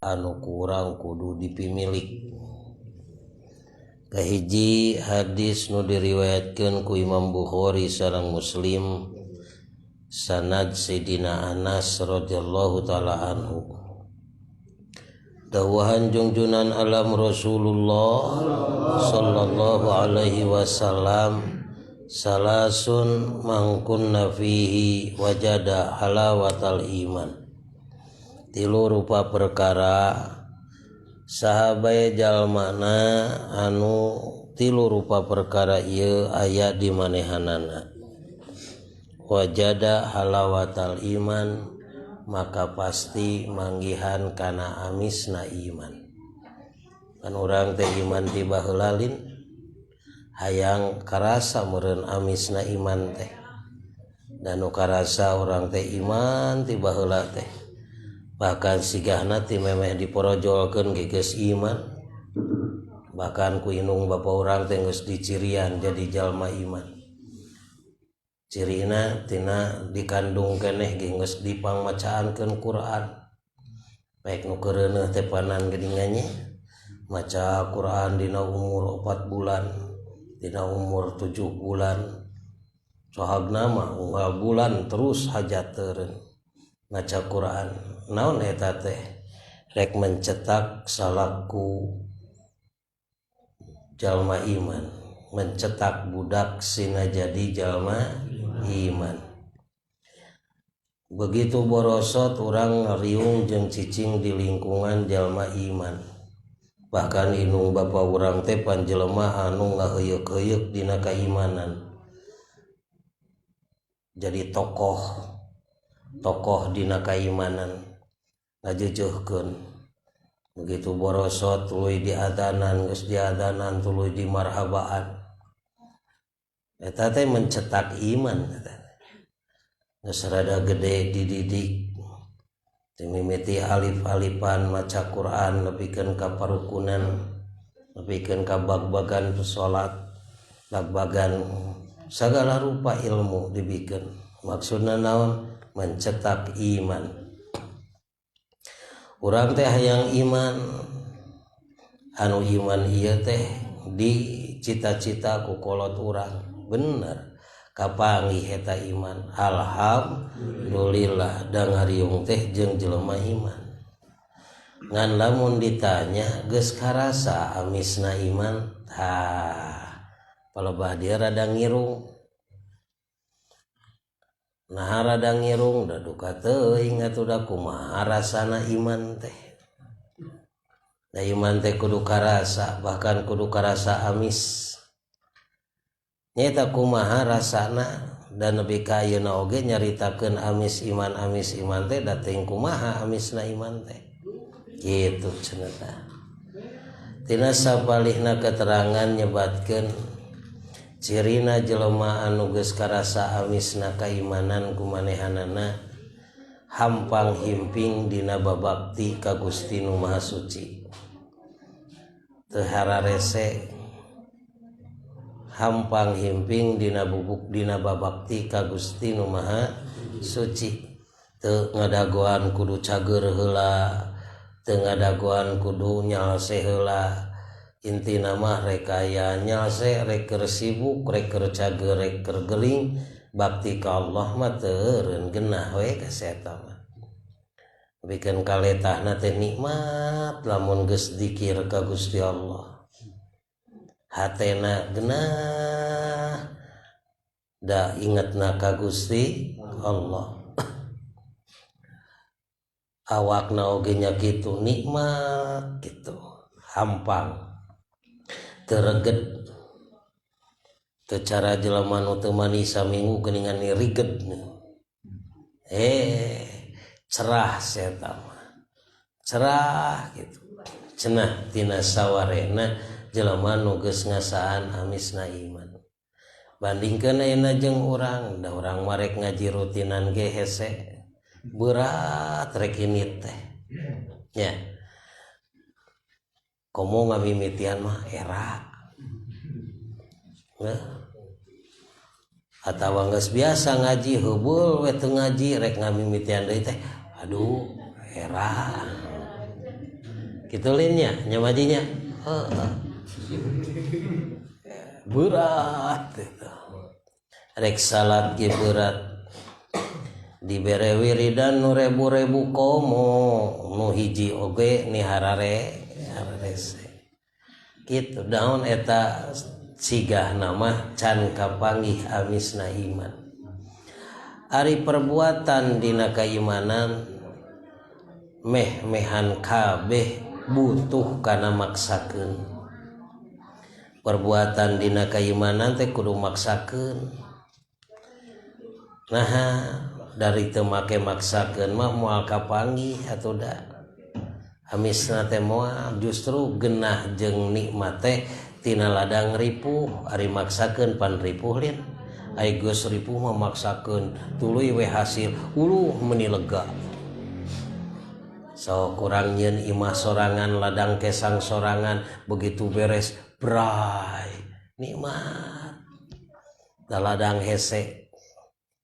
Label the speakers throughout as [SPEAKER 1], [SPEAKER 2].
[SPEAKER 1] anu kurang kudu dipimilik. Kahiji hadis nu diriwayatkeun ku Imam Bukhari sareng Muslim sanad Sayyidina Anas radhiyallahu taala anhu. Dawahan junjunan alam Rasulullah sallallahu alaihi wasallam, salasun mangkunna fihi wajada halawatal iman. Tilu rupa perkara sahabat jalmana anu tilu rupa perkara ieu aya di manehanana. Wajada halawatal iman, maka pasti manggihan kana amisna iman. Kan urang teh iman ti baheula hayang karasa meureun amisna iman teh. Dan nu karasa urang teh iman ti baheula teh. Bahkan sigahna ti memeh diporojolkeun ge geus iman. Bahkan ku indung bapa urang teh geus dicirian jadi jalma iman. Cirina tina dikandung keneh ge geus dipangmacaankeun Quran. Baik nu keureuneuh teh panan geuningannya maca Quran dina umur 4 bulan, dina umur 7 bulan. Sohagna mah unggal bulan terus hajateureun maca Quran. Naon eta teh? Rek mencetak salaku jalma iman, mencetak budak sina jadi jalma iman. Begitu borosot urang ngariung jeung cicing di lingkungan jalma iman. Bahkan indung bapa urang teh panjelema anu ngaheuyeuh-heuyeuh dina kaimanan. Jadi tokoh dina kaimanan ngajeujeuhkeun. Begitu borosot tuluy diadanan, geus diadanan tuluy dimarhabaan. Eta teh mencetak iman eta. Geus rada gede dididik. Timimiti alif-alifan maca Quran nepikeun ka parukunan, nepikeun ka bag-bagan salat, bag-bagan sagala rupa ilmu dibikeun. Maksudna naon? Mencetak iman. Urang teh hayang iman, anu iman ieu teh dicita-cita ku kolot urang. Bener, kapanggih eta iman. Alhamdulillah da ngariung teh jeung jelema iman. Ngan lamun ditanya geus karasa amisna iman, palebah dia rada ngirung. Nah rada ngirung da duka teuing atuh da kumaha rasana iman teh. Da iman teh kudu karasa, bahkan kudu karasa amis. Nyata kumaha rasana dan nepi ka ayeuna oge nyaritakeun amis iman teh da teuing kumaha amisna iman teh. Kitu cenah. Tina sapalihna keterangan nyebatkeun cirina jelema anu geus karasa amisna kaimanan kumanehanana hampang himping dina babakti ka Gusti Nu Maha Suci. Teu hararese hampang himping dina babakti ka Gusti Nu Maha Suci. Teu ngadagoan kudu cager heula, teu ngadagoan kudu nyalse heula. Intina mah rek aya nyalse, rek keur sibuk, rek keur cager, rek keur geling, bakti ka Allah mah teu eureun geunah we ka eta mah. Bikeun kaletahna teh nikmat lamun geus zikir ka Gusti Allah. Hatena geunah da ingetna ka Gusti Allah. Awakna oge nya kitu nikmat kitu, hampang. Tereget tecara jelema nu teu mani saminggu geuningan riged. Cerah eta mah. Cerah gitu. Cenah tina sawarehna jelema nu geus ngasaan amisna iman. Bandingkeun ayeuna jeung urang, da urang mah rek ngaji rutinan ge hese. Berat rek ini teh. Nya. Komo ngamimitian mah era. Atawa geus biasa ngaji heubeul we teu ngaji rek ngamimitian deui teh. Aduh, era gitu linnya nyamajinya berat itu rek salat ge berat dibere wiridan nu rebu-rebu komo nu hiji oge ni harare gitu daun eta sigah nama can kapanggih amisna iman ari perbuatan dina kaimanan meh-mehan kabeh butuh kana maksakeun perbuatan dina kaimanan teh kudu maksakeun nah dari teu make maksakeun mah moal kapanggih atuh da amisna teh moal justru genah jeung nikmat teh tina ladang ripuh ari maksakeun pan ripuh lin ai geus ripuh mah maksakeun tuluy we hasil uluh meuni lega so kurang nyeun imah sorangan ladang kesang sorangan begitu beres bray nikmat da ladang hese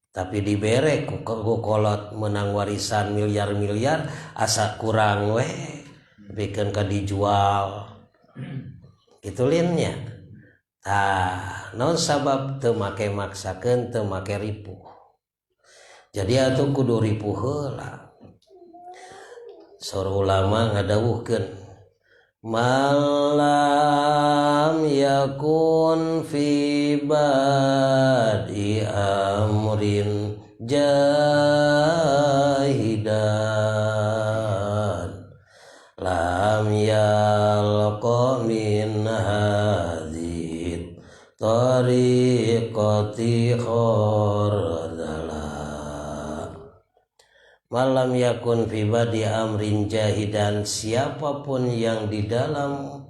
[SPEAKER 1] tapi dibere ku kolot menang warisan miliar-miliar asa kurang we bikeun ka dijual kitu linnya tah naon sabab teu make maksakeun teu make ripuh jadi atuh kudu ripuh heula Saur ulama ngadawuhkeun malam yakun fi badi amrin jahidan lam yalqa min hadid tariqati khardala malam yakun fi badi amrin jahidan siapapun yang di dalam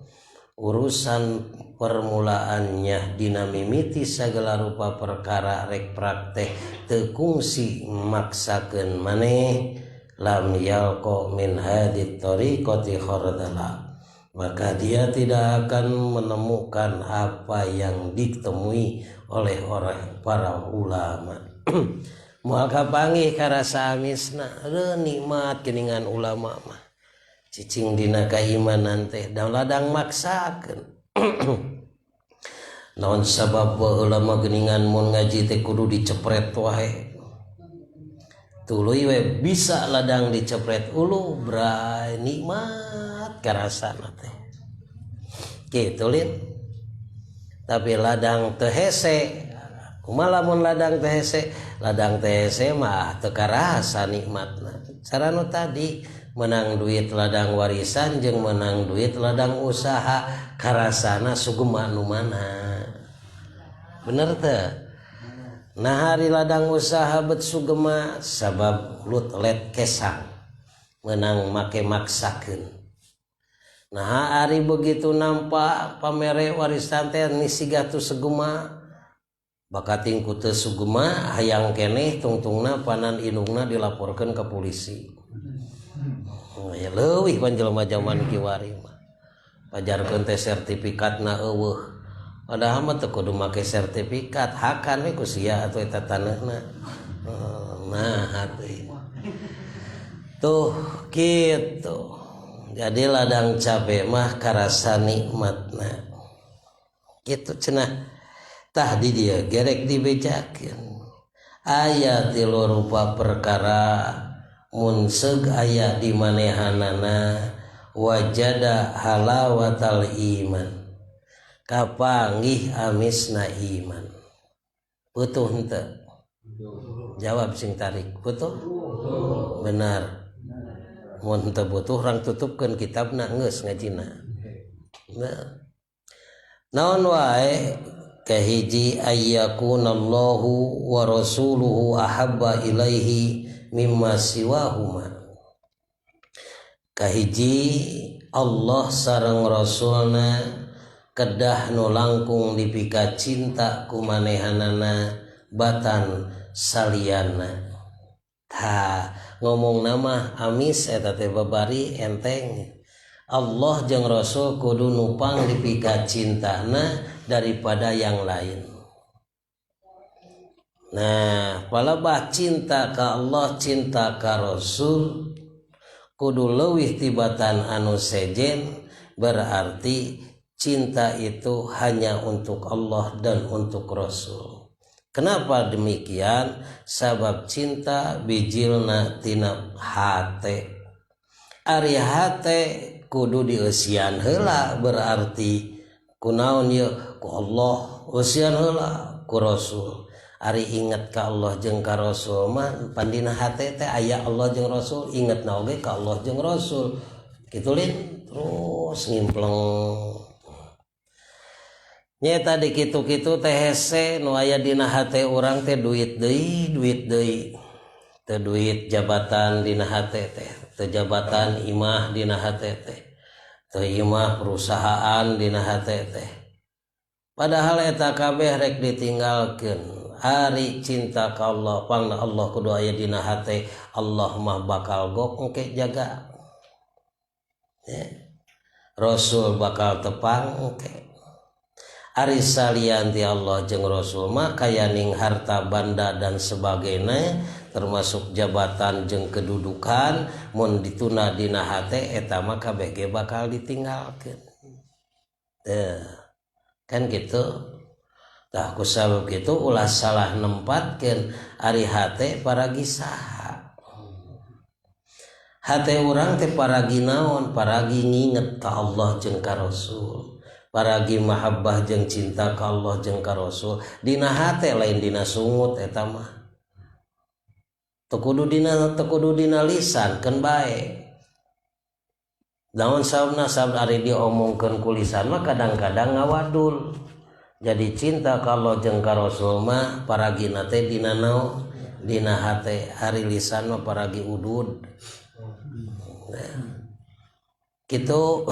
[SPEAKER 1] urusan permulaannya dina mimiti segala rupa perkara rek praktek teu kungsi maksakeun maneh lam yalqa min hadit tariqati khardala maka dia tidak akan menemukan apa yang ditemui oleh orang para ulama moal kapanggih karasa amisna nikmat geningan ulama mah cicing dina kaimanan teh da ladang maksakeun naon sabab ulama geningan mun ngaji teh kudu dicepret wae tuluy we bisa ladang dicepret uluh bray nikmat karasana teh kitu lin tapi ladang teu hese kumaha lamun ladang teh hese ladang teh hese mah teu karasa nikmatna cara nu tadi menang duit ladang warisan jeung menang duit ladang usaha karasana sugema nu mana bener teu nah hari ladang usaha bet sugema sabab lut let kesang menang make maksakeun nah ari begitu nampak pamere warisan teh nisiga tu sugema bakating ku teu sugema hayang keneh tungtungna panan indungna dilaporkeun ke polisi ya leuwih panjelema zaman kiwari mah pajarkeun teh sertifikatna eueuh padahal mah teu kudu make sertifikat hakan we ku sia atuh eta taneuhna nah atuh tuh kitu jadi ladang cabe mah karasa nikmatna kitu cenah tah di dia gerek dibejakeun aya tilu rupa perkara mun seug aya di manehanana wajada halawatal iman kapanggih amisna iman butuh henteu jawab sing tarik butuh benar mun henteu butuh urang tutupkeun kitabna geus ngajina naon wae kahiji ayyakunallahu wa rasuluhu ahabba ilaihi mimma siwahuma kahiji Allah sareng rasulna kedah nu langkung dipika cinta ku manehanana batan saliyana tah ngomong nama amis eta teh babari enteng Allah jeung Rasul kudu nupang dipika cintana daripada yang lain. Nah, palebah cinta ka Allah, cinta ka Rasul, kudu leuwih tibatan anu sejen, berarti cinta itu hanya untuk Allah dan untuk Rasul. Kenapa demikian? Sabab cinta bijilna tina hate. Ari hate kudu dieusian heula, berarti kunaon ye ku Allah, eusian heula ku Rasul. Ari inget ka Allah jeung ka Rasul mah pandina hate teh aya Allah jeung Rasul, ingetna oge ka Allah jeung Rasul. Kitu lin terus ngimpleng. Nyata di kitu-kitu teh hese nu aya dina hate urang teh duit deui. Teu duit jabatan dina hate teh, teu jabatan imah dina hate teh, teu imah perusahaan dina hate teh. Padahal eta kabeh rek ditinggalkeun. Ari cinta ka Allah, pangna Allah kudu aya dina hate, Allah mah bakal gok engke jaga. Rasul bakal tepang engke. Ari salian ti Allah jeung Rasul mah kayaning harta banda dan sebagainya, termasuk jabatan jeung kedudukan, mun dituna dina hate eta mah kabeh ge bakal ditinggalkeun. Kan gitu. Tah ku sabab kitu ulah salah nempatkeun ari hate paragi saha. Hate urang teh paragi naon? Paragi nginget ka Allah jeung ka Rasul. Paragi mahabbah jeung cinta ka Allah jeung ka Rasul. Dina hate lain dina sungut eta mah. Teu kudu dina lisan keun bae. Naon sababna? Sabab ari diomongkeun ku lisan mah kadang-kadang ngawadul. Jadi cinta ka Allah jeung ka Rasul mah paragina teh dina naon? Dina hate. Ari lisan mah paragi udud. Kitu.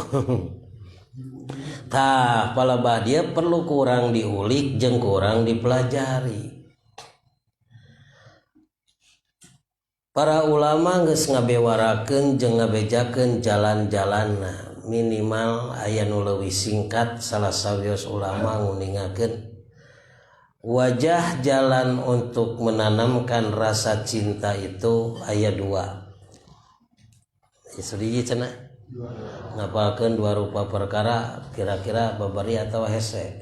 [SPEAKER 1] Tah palebah dia perlu kurang diulik jeung kurang dipelajari. Para ulama geus ngabewarakeun jeung ngabejakeun jalan-jalanna. Minimal aya nu leuwih singkat, salah sawios ulama nguningakeun wajah jalan untuk menanamkan rasa cinta itu aya dua. Isudiji cenah ngapalkeun dua rupa perkara, kira-kira babari atau hese?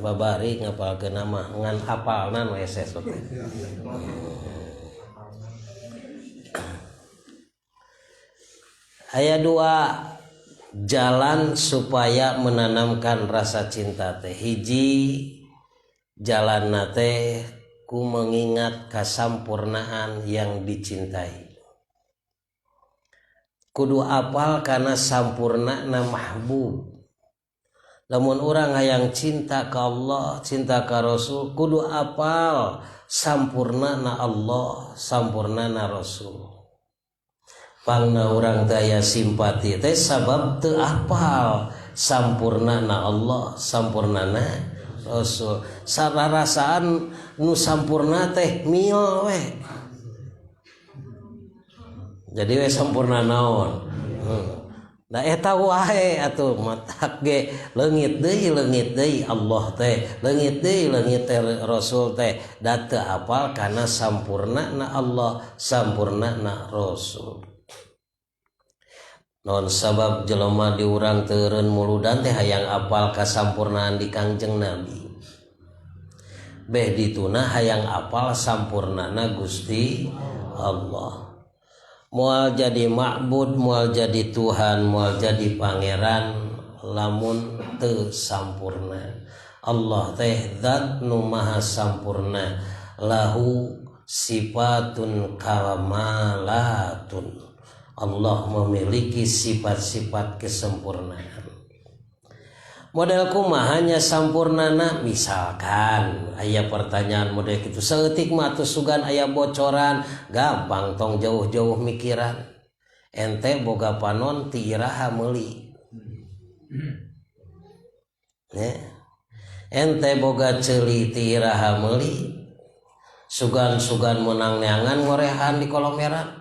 [SPEAKER 1] Babari ngapalkeun nama ngan hafalna nu hese sote. Aya dua jalan supaya menanamkan rasa cinta teh. Hiji jalanna teh ku mengingat kasampurnaan yang dicintai. Kudu apal kana sampurnana mahbub. Lamun urang hayang cinta ka Allah, cinta ka Rasul, kudu apal sampurnana Allah, sampurnana Rasul. Pangna urang daya simpati teh sabab teu apal sampurnana Allah, sampurnana Rasul. Sararasaan nu sampurna teh mil we. Jadi we sampurna naon? Da eta wae atuh matak ge leungit deui Allah teh, leungit teh Rasul teh, da teu apal kana sampurnana Allah, sampurnana Rasul. Non sabab jelema di urang teureun muludan teh hayang apal kasampurnaan di Kangjeng Nabi. Beh dituna hayang apal sampurnana Gusti Allah. Moal jadi ma'bud, moal jadi Tuhan, moal jadi pangeran, lamun teu sampurna. Allah teh zat nu maha sampurna, lahu sifatun kamalatun. Allah memiliki sifat-sifat kesempurnaan. Model kumahanya sampurnana, misalkan aya pertanyaan model kitu saeutik mah atuh sugan aya bocoran, gampang tong jauh-jauh mikiran. Ente boga panon ti iraha meuli. Ente boga ceuli ti iraha meuli. Sugan-sugan menang neangan ngorehan di kolomeran.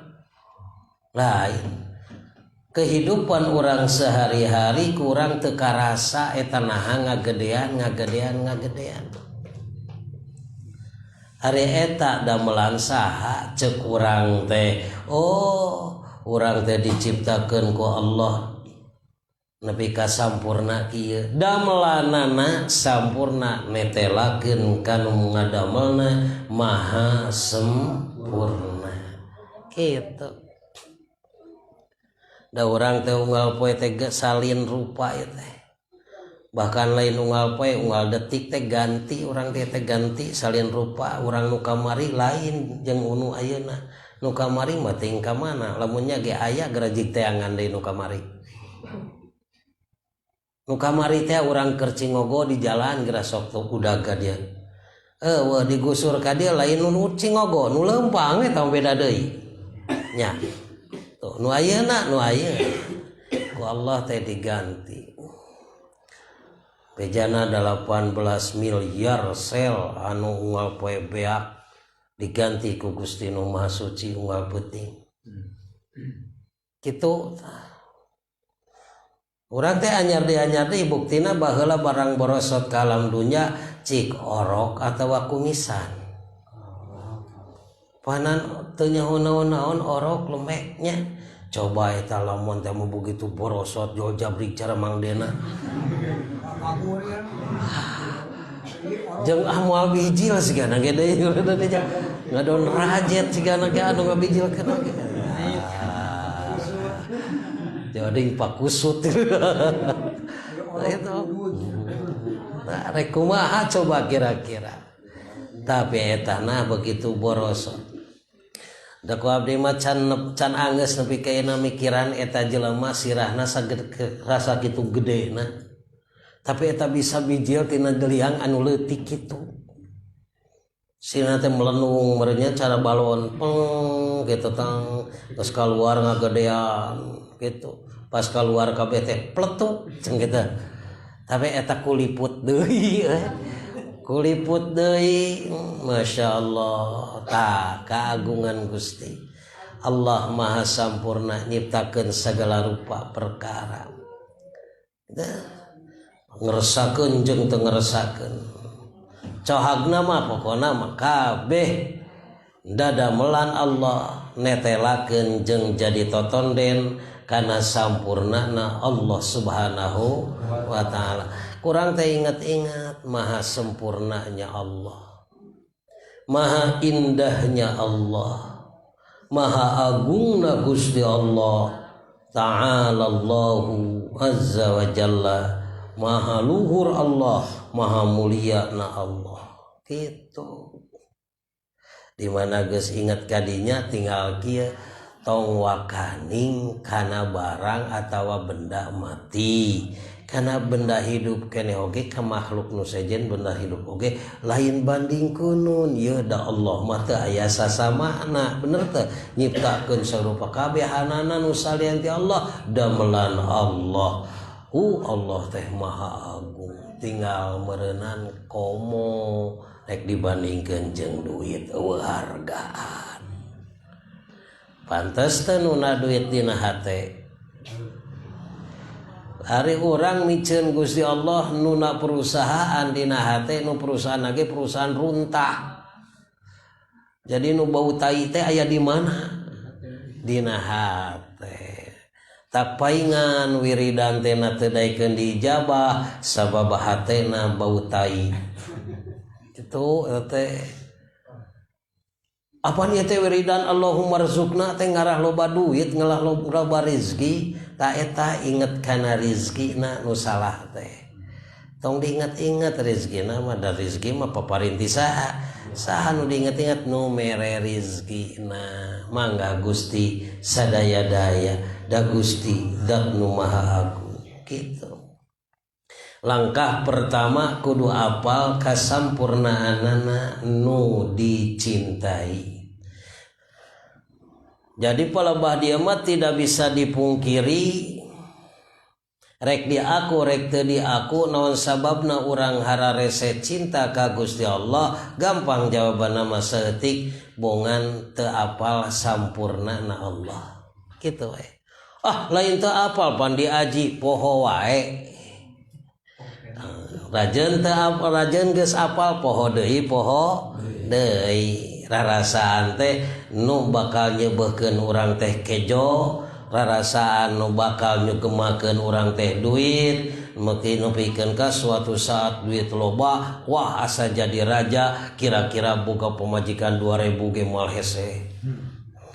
[SPEAKER 1] Lain kehidupan orang sehari-hari kurang teu karasa eta naha ngagedean. Ari eta damelan saha ceuk urang teh, oh urang teh diciptakeun ku Allah nepi ka sampurna kieu damelanana sampurna netelakeun kanu ngadamelna maha sempurna kitu. Da urang teh unggal poe teh salin rupa ieu teh bahkan lain unggal poe unggal detik teh ganti urang teh ganti salin rupa urang nu kamari lain jeung unu ayeuna nu kamari mah teh ka mana lamunnya ge aya garajig teangan deui nu kamari. Nu kamari teh urang keur cingogo di jalan geura sok udag ka dieu. Wah digusur ka dieu lain nu cingogo nu leumpang eta beda deui. Nya. Tuh nu ayeuna ku Allah teh diganti. Bejana 18 miliar sel anu unggal poe beak diganti ku Gusti Nu Maha Suci unggal peuting. Kitu. Urang teh anyar deui buktina baheula barang borosot ka alam dunya cik orok atawa kumisan. Panan teu nyaho naon-naon orok lembeknya. Coba eta lamun teh begitu borosot jol jabrik cara mangdena. Jeung moal bijil sigana ge deui ngadon rajet sigana ge anu ngabijilkeun ge. Jadi pakusut itu. Nah, rek kumaha coba kira-kira. Tapi eta nah begitu borosot. Da ku abdi mah can anggeus nepi ka ina mikiran eta jelema sirahna rasa kitu gedena. Tapi eta bisa bijil tina geliang anu leutik kitu. Sina teh melenung merenya cara balon peng gitu tang terus keluar ngagedean gitu pas keluar kabeh teh pletuk cenah kitu tapi eta kuliput deui kuliput deui masyaallah tah kaagungan Gusti Allah Maha Sampurna nyiptakeun sagala rupa perkara ngerasakeun jeung teu ngerasakeun cohagna mah pokona mah kabeh dadamelan Allah netelakeun jeung jadi totonden kana sampurnana Allah Subhanahu wa taala. Kurang teh ingat-ingat maha sempurnanya Allah. Maha indahnya Allah. Maha agungna Gusti Allah. Ta'ala Allahu azza wa jalla. Maha luhur Allah, maha mulia na Allah. Gitu. Dimana geus ingat kadinya tinggal kieu tong wakaning kana barang atawa benda mati. Kana benda hidup keneh oge ka makhluk nu sejen benda hidup oge lain banding kunun ieu da Allah mah teu aya sasamana bener teu nyiptakeun sarupa kabehanana nu salian ti Allah damelan Allah. Allah teh maha agung tinggal merenang komo rek dibandingkeun jeung duit hargaan pantes teh nuna duit dina hate hari urang miceun Gusti Allah nuna perusahaan dina hate nu perusahaan lagi perusahaan runtah jadi nu bau tai teh aya di mana dina hate tapaingan wiridan tena teu daekeun diijabah sabab hatena bau tai itu teh apa nya teh wiridan Allahumma rzuqna teh ngarah loba duit ngalah loba rezeki ta eta inget kana rezekina nu salah teh tong diingat-ingat rezekina mah da rezeki mah paparinti saha nu diinget-inget nu mere rezekina mangga Gusti sadaya-daya da Gusti dat nu maha agung gitu. Langkah pertama kudu apal kasampurnaanana nu dicintai. Jadi palebah dia mah tidak bisa dipungkiri rek di aku rek teu di aku naon sababna urang hararese cinta ka Gusti Allah gampang jawabanna mah saeutik bongan teu apal sampurnana Allah kitu we. Lain teu apal pan diaji poho wae. Rajeun teu apal rajeun geus apal poho deui rarasaan teh nu bakal nyeubeukkeun urang teh kejo rarasaan nu bakal nyugemakeun urang teh duit, mungkin nepikeun ka suatu saat duit loba, wah asa jadi raja, kira-kira boga pemajikan 2000 ge moal hese.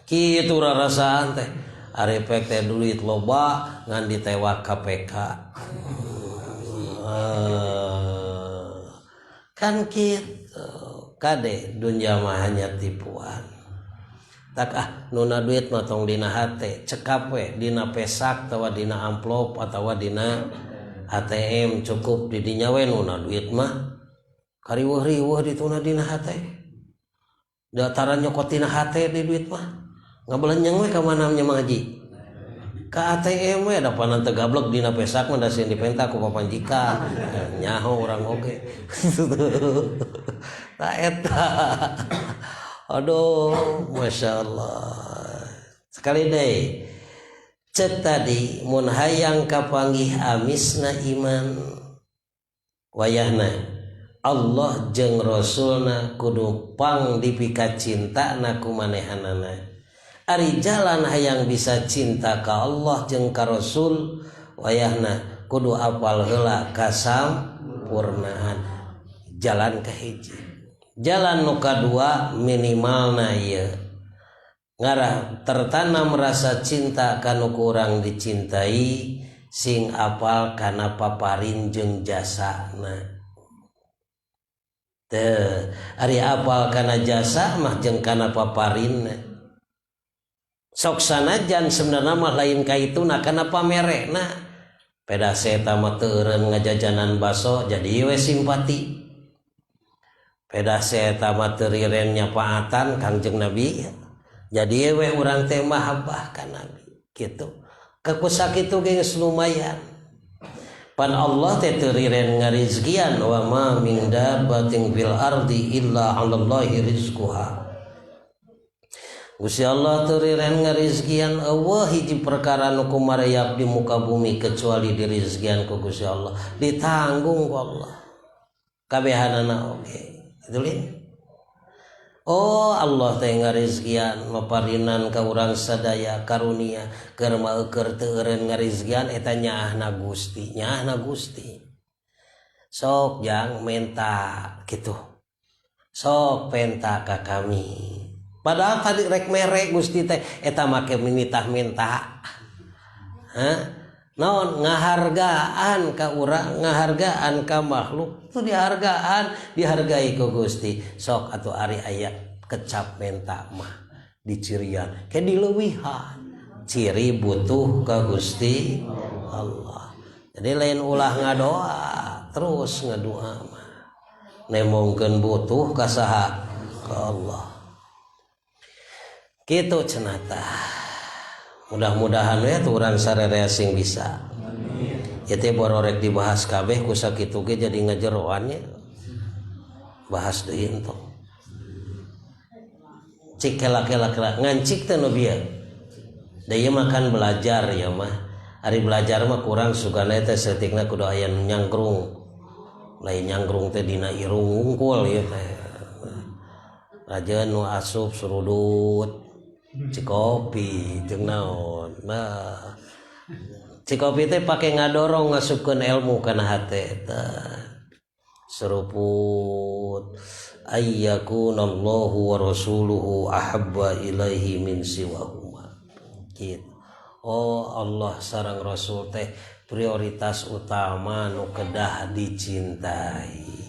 [SPEAKER 1] Kitu rarasaan teh. Ari pek teh duit loba ngan ditewak KPK. Kan kitu. Kade dunya mah hanya tipuan. Tak nuna duit mah tong dina hate, cekap we dina pesak atawa dina amplop atawa dina ATM cukup di dinya we nuna duit mah kariweuh-riweuh dituna dina hate. Dataran nyokot dina hate di duit mah ngabelenyang we ka mana nya Mang Haji? Ka ATM we da panan teu gablek dina pesak mah da sieun dipenta ku papanjikan. Nyaho urang oge. Ta eta. Aduh, Masya Allah. Sekali deh, cek tadi mun hayang kapanggih amisna iman wayahna Allah jeung Rasulna kudu pang dipika cinta na kumanehanana. Ari jalan hayang bisa cinta ka Allah jeung ka Rasul wayahna kudu apal heula kasampurnaan jalan kahiji. Jalan nu kadua minimalna ieu ngarah tertanam rasa cinta kanu kurang dicintai sing apal kana paparin jeung jasana. Teu ari apal kana jasa mah jeung kana paparinna. Sok sanajan sebenarnya mah lain kaituna kana pamerena. Pedase eta mah teu eureun ngajajanan baso jadi we simpati. Pedase eta mah teu riren nyapaatan Kangjeng Nabi. Jadi we urang teh mahabbah ka Nabi kitu. Kakusakitu geus lumayan. Pan Allah teh teu riren ngarizkian wa ma min dabbatin fil ardi illa 'alallahi rizquha. Gusti Allah teu riren ngarizkian eueuh hiji perkara nu kumarayap di muka bumi kecuali dirizkian ku Gusti Allah, ditanggung ku Allah. Kabehanana oge. Dulin. Oh Allah teh ngarizkian maparinan ka urang sadaya karunia keur maeukeur teu eureun ngarizkian eta nyaahna Gusti, nyaahna Gusti. Sok jang menta kitu. Sok penta ka kami. Padahal tadi rek mere Gusti teh eta make minitah minta. Hah? Naon ngahargaan ka urang, ngahargaan ka makhluk itu dihargai ku Gusti. Sok atuh ari aya kecap menta mah dicirian ke dileuwihan ciri butuh ka Gusti Allah. Jadi lain ulah ngadoa terus ngadoa mah nemongkeun butuh ka saha ka Allah. Kitu cenah tah. Mudah-mudahan ya tuh urang sarerea sing bisa. Ya teh bororek dibahas kabeh ku sakitu ge jadi ngajeroannya. Bahas deui ento. Cik kela-kela ngancik teh nu bieu. Da ieu makan belajar ya mah. Ari belajar mah kurang sugana teh setikna kudu aya nyangkrung. Lain nyangkrung teh dina irung unggul ieu teh. Rajeun nu asup surudut. Cikopi jeung naon. Nah. Cikopi teh pake ngadorong ngasupkeun ilmu kana hate eta. Seruput ayyakunallahu wa rasuluhu ahabba ilaihi min siwahuma. Gitu. Oh Allah sareng Rasul teh prioritas utama nu kedah dicintai.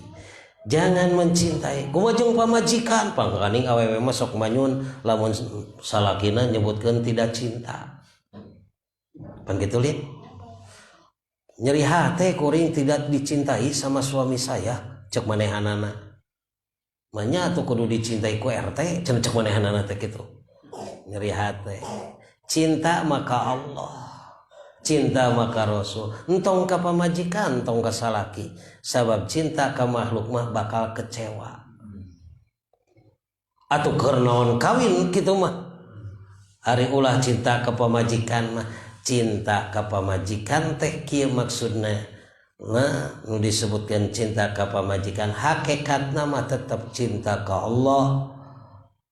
[SPEAKER 1] Jangan mencintai kumajeng pamajikan pangkaning awewe mah sok manyun lamun salakina nyebutkeun tidak cinta. Pan kitu lid. Nyeri hate kuring tidak dicintai sama suami saya cek manehanana. Manya atuh kudu dicintai ku RT cenah cek manehanana teh kitu. Nyeri hate. Cinta maka Allah. Cinta maka Rasul, entong ka pamajikan, entong ka salaki. Sabab cinta ka makhluk mah bakal kecewa. Atuh keur naon kawin kitu mah. Ari ulah cinta ka pamajikan mah, cinta ka pamajikan teh kieu maksudna. Nah, nu disebutkeun cinta ka pamajikan hakikatna mah tetep cinta ka Allah.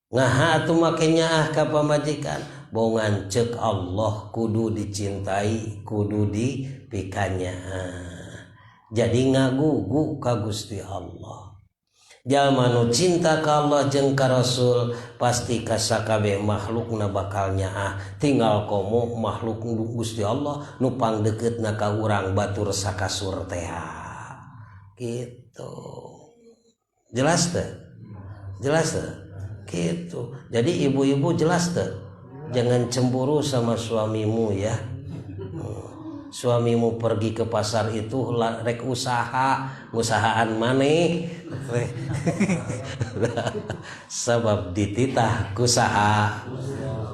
[SPEAKER 1] Ngaha atuh make nyaah ka pamajikan bongan cek Allah kudu dicintai kudu dipikanya. Jadi ngagugu ka Gusti Allah. Jalma nu cinta ka Allah jeung ka Rasul pasti ka sakabeh makhlukna bakal nyaah. Tinggal komo makhluk Gusti Allah nu pangdeukeutna ka urang batur sakasur teh. Gitu. Jelas teh? Jelas teh? Gitu. Jadi ibu-ibu jelas teh? Jangan cemburu sama suamimu ya. Suamimu pergi ke pasar itu rek usahaan maneh sebab dititah kusaha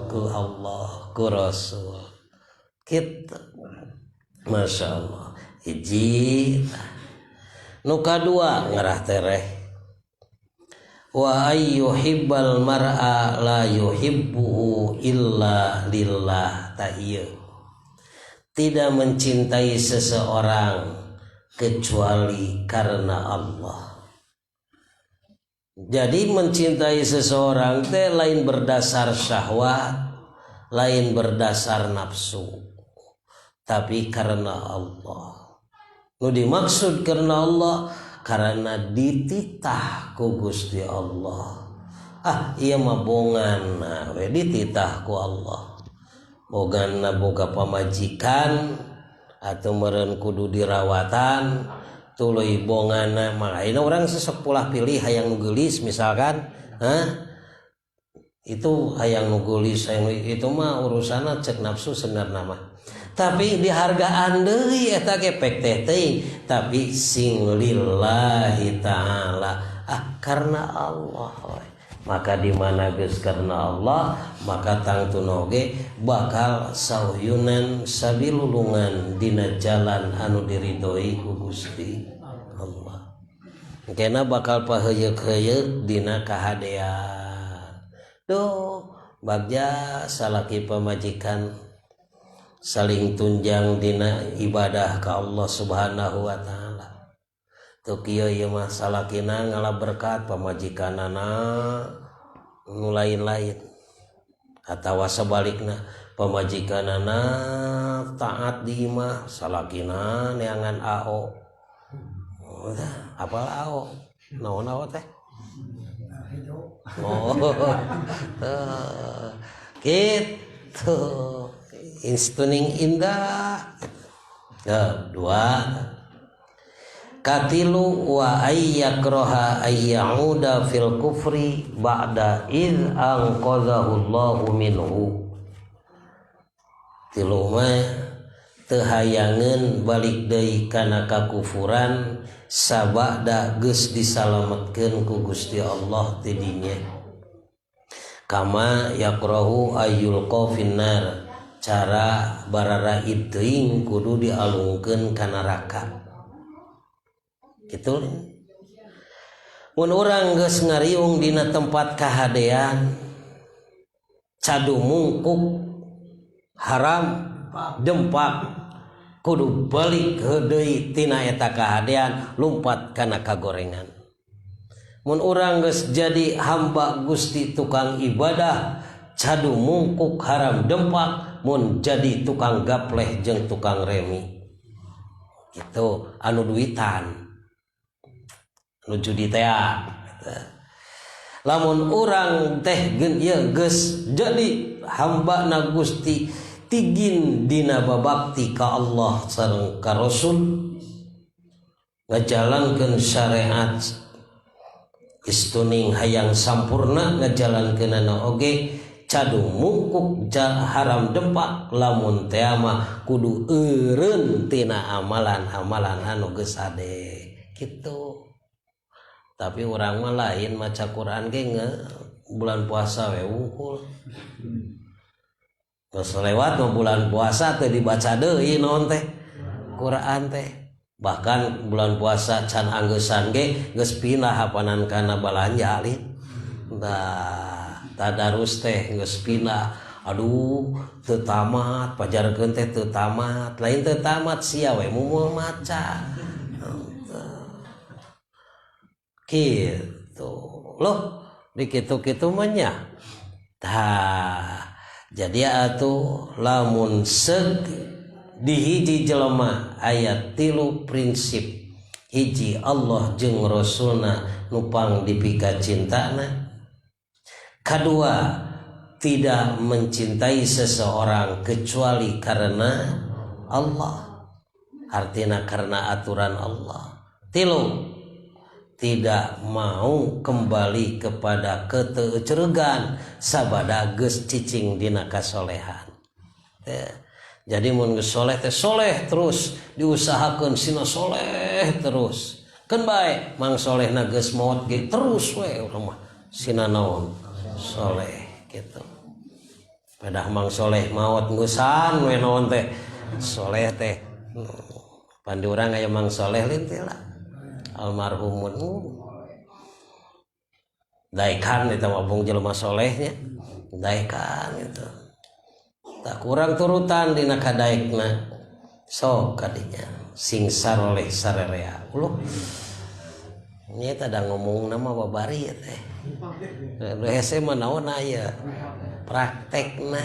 [SPEAKER 1] ku Allah ku Rasul kita. Masya Allah. Hiji nu kadua ngarah tereh wa ayyuhibbal mar'a la yuhibbu illa lillah ta'iyyah. Tidak mencintai seseorang kecuali karena Allah. Jadi mencintai seseorang teh lain berdasar syahwat, lain berdasar nafsu, tapi karena Allah. Nu dimaksud karena Allah karena dititah ku Gusti Allah. Iya mah bongan we dititah ku Allah. Boganna boga pamajikan atau meureun kudu dirawatan tuluy bongana malaina orang sesek pulah pilih hayang nu geulis misalkan itu hayang nu geulis itu mah urusanna cek nafsu sebenarnya mah tapi dihargaan deui eta ge pek teh teuing tapi sing lillahi taala karena Allah we. Maka di mana geus karena Allah maka tangtu noge bakal sauyunan sabilulungan dina jalan anu diridhoi ku Gusti Allah. Kena bakal paheyeuk-heyeuk dina kahadean. Duh, bagja salaki pamajikan saling tunjang dina ibadah ka Allah Subhanahu wa taala. Tuh kieu ieu mah salakina ngalah berkat pamajikanana nu lain-lain atawa sabalikna pamajikanana taat di imah salakina neangan AO. Apal AO? Naon AO teh? Oh. Gitu. Instuning indah. Dua katilu wa ayyakraha ayyauda fil kufri ba'da id anqadhahu Allahu minhu. Tilu mah teu hayangeun balik deui kana kakufuran sabada geus disalametkeun ku Gusti Allah ti dinya. Kama yakrahu ayyulqa finnar cara bararaid teuing kudu dialungkeun ka neraka. Gitu. Mun urang geus ngariung dina tempat kahadean cadu mungkuk haram dempak kudu balik deui tina eta kahadean lumpat kana kagorengan. Mun urang geus jadi hamba Gusti tukang ibadah cadu mungkuk haram dempak mun jadi tukang gapleh jeung tukang remi. Gitu anu duitan nu judi teh lamun urang teh geus jadi hamba na Gusti tigin dina babakti ka Allah sareng ka Rasul ngajalankeun syariat istuning hayang sampurna ngajalankeunana oge cadu mungkuk haram dempak lamun teh mah kudu eureun tina amalan-amalan anu geus ade kitu. Tapi orang mah lain maca Quran ge bulan puasa we wungkul. Geus lewat mah bulan puasa teh dibaca deui naon teh Quran teh. Bahkan bulan puasa can anggeusan ge geus pindah hapanan kana balanja alin. Tah tadarus teh geus pindah. Aduh teu tamat pajarkeun teh teu tamat. Lain teu tamat sia we moal maca. Gitu loh di kitu-kitu mah nya tah jadi atuh lamun seg di hiji jelema aya 3 prinsip. Hiji Allah jeung Rasulna nupang dipika cintana. Kedua, tidak mencintai seseorang kecuali karena Allah, artinya karena aturan Allah. 3, tidak mau kembali kepada keteuceregan sabada geus cicing dina kasolehan. Jadi mun geus soleh teh soleh terus, diusahakeun sina soleh terus. Keun bae mang solehna geus maot ge terus we urang mah sina naon soleh gitu. Padah mang soleh maot ngeusan we naon teh soleh teh. Pandi urang aya mang soleh lintih lah. Almarhumun daikan eta mah bung jelema solehnya daikan itu. Tak kurang turutan dina kadaekna sok kadinya sing saroleh sarerea uluh nya tadi ngomong nama babari teh hese mah naon aya praktekna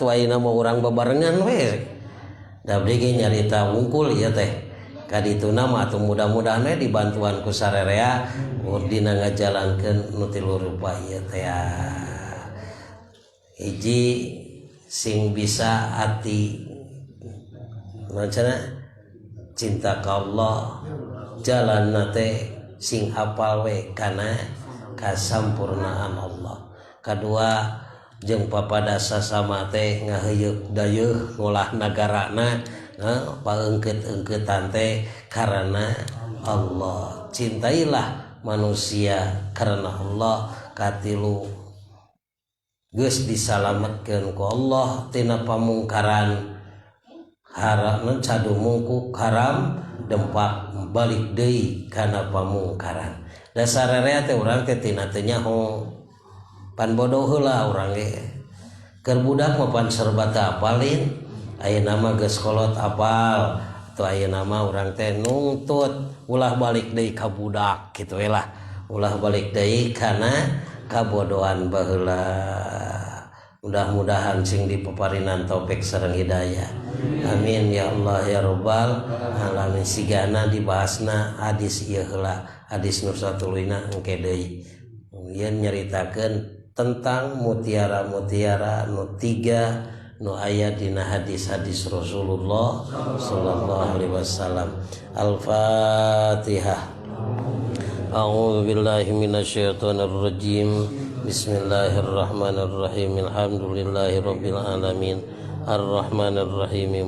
[SPEAKER 1] tu ayeuna mah urang babarengan we da beuki nyarita wungkul ieu teh kadituna mah atuh mudah-mudahan we dibantuan ku sarerea dina ngajalankeun nu tilu rupa ieu teh. Hiji sing bisa hati macana cinta ka Allah jalan nate sing hafal we kana kasampurnaan Allah. Kedua jeung papada sasama teh ngaheuyeuk dayeuh ngolah nagarana paengkeut-engkeutan teh karena Allah. Cintailah manusia karena Allah. Katilu geus disalametkeun ku Allah tina pamungkaran harana cadumungku haram dempak balik deui kana pamungkaran. Da sarerea teh urang teh tina teu nyaho pan bodoh heula urang ge keur budak mah pan serba teu apalin ayeuna mah geus kolot apal atuh ayeuna mah urang teh nungtut ulah balik deui ka budak kitu we lah ulah balik deui kana kabodohan baheula. Mudah-mudahan sing dipeparinan taufik sareng hidayah. Amin ya Allah ya rabbal alamin. Sigana dibahasna hadis ieu heula, hadis nu satuluyna engke deui. Ieu nyaritakeun tentang mutiara-mutiara nu 3 nu aya dina hadis-hadis Rasulullah sallallahu alaihi wasallam. Al-Fatihah. A'udzu billahi minasyaitonir rajim. Bismillahirrahmanirrahim. Alhamdulillahirabbil alamin. Arrahmanirrahim.